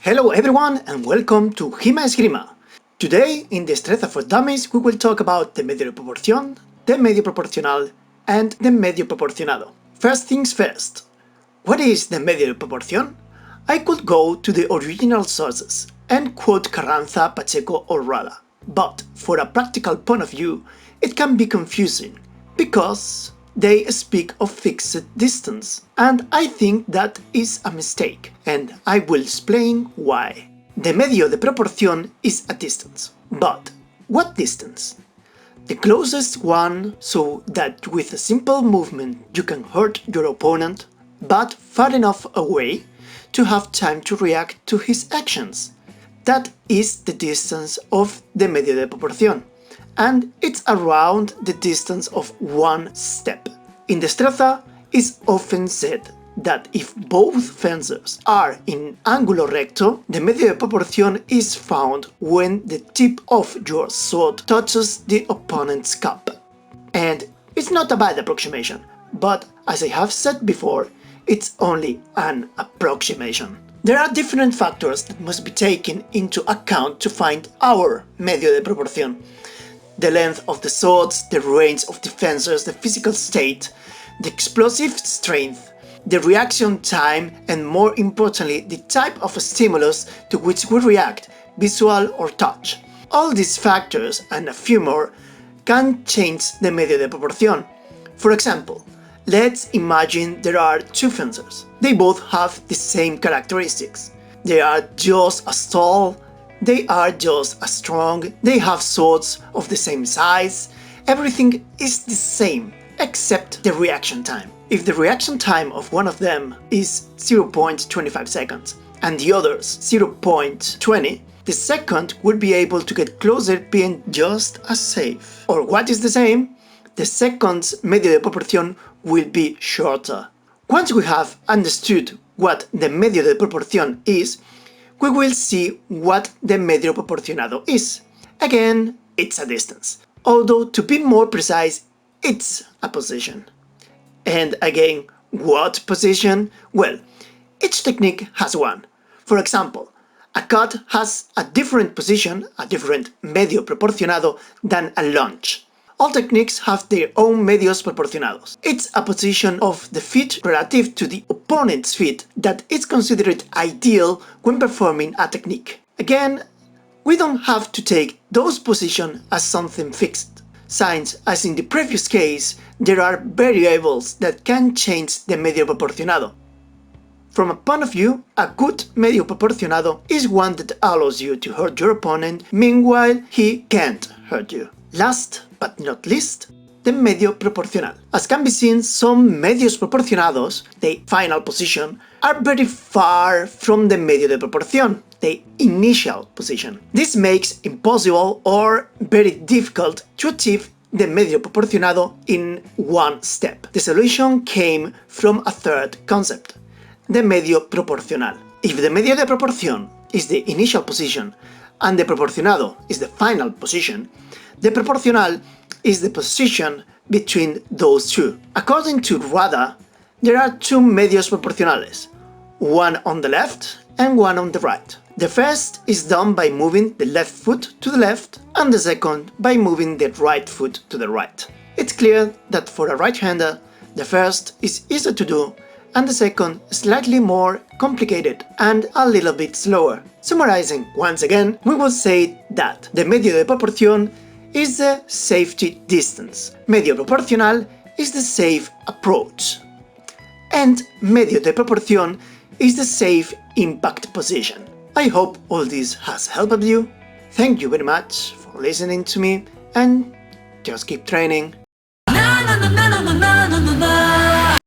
Hello everyone and welcome to Gima Esgrima. Today in Destreza for Dummies we will talk about the medio de proporción, the medio proporcional and the medio proporcionado. First things first, what is the medio de proporción? I could go to the original sources and quote Carranza, Pacheco or Rada, but for a practical point of view it can be confusing because they speak of fixed distance, and I think that is a mistake, and I will explain why. The medio de proporción is a distance, but what distance? The closest one, so that with a simple movement you can hurt your opponent, but far enough away to have time to react to his actions. That is the distance of the medio de proporción, and it's around the distance of one step. In Destreza, it's often said that if both fencers are in ángulo recto, the medio de proporción is found when the tip of your sword touches the opponent's cup. And it's not a bad approximation, but as I have said before, it's only an approximation. There are different factors that must be taken into account to find our medio de proporción. The length of the swords, the range of the fencers, the physical state, the explosive strength, the reaction time, and more importantly, the type of stimulus to which we react, visual or touch. All these factors, and a few more, can change the medio de proporción. For example, let's imagine there are two fencers. They both have the same characteristics. They are just as tall, they are just as strong, they have swords of the same size, everything is the same, except the reaction time. If the reaction time of one of them is 0.25 seconds and the other's 0.20, the second would be able to get closer being just as safe. Or what is the same? The second's medio de proporción will be shorter. Once we have understood what the medio de proporción is, we will see what the medio proporcionado is. Again, it's a distance. Although, to be more precise, it's a position. And again, what position? Well, each technique has one. For example, a cut has a different position, a different medio proporcionado than a lunge. All techniques have their own medios proporcionados. It's a position of the feet relative to the opponent's feet that is considered ideal when performing a technique. Again, we don't have to take those positions as something fixed, since, as in the previous case, there are variables that can change the medio proporcionado. From a point of view, a good medio proporcionado is one that allows you to hurt your opponent, meanwhile he can't hurt you. Last but not least, the medio proporcional. As can be seen, some medios proporcionados, the final position, are very far from the medio de proporción, the initial position. This makes impossible or very difficult to achieve the medio proporcionado in one step. The solution came from a third concept, the medio proporcional. If the medio de proporción is the initial position and the proporcionado is the final position, the proporcional is the position between those two. According to Rada, there are two medios proporcionales, one on the left and one on the right. The first is done by moving the left foot to the left and the second by moving the right foot to the right. It's clear that for a right-hander, the first is easier to do and the second slightly more complicated and a little bit slower. Summarizing once again, we will say that the medio de proporción is the safety distance, medio proporcional is the safe approach, and medio de proporción is the safe impact position. I hope all this has helped you. Thank you very much for listening to me and just keep training.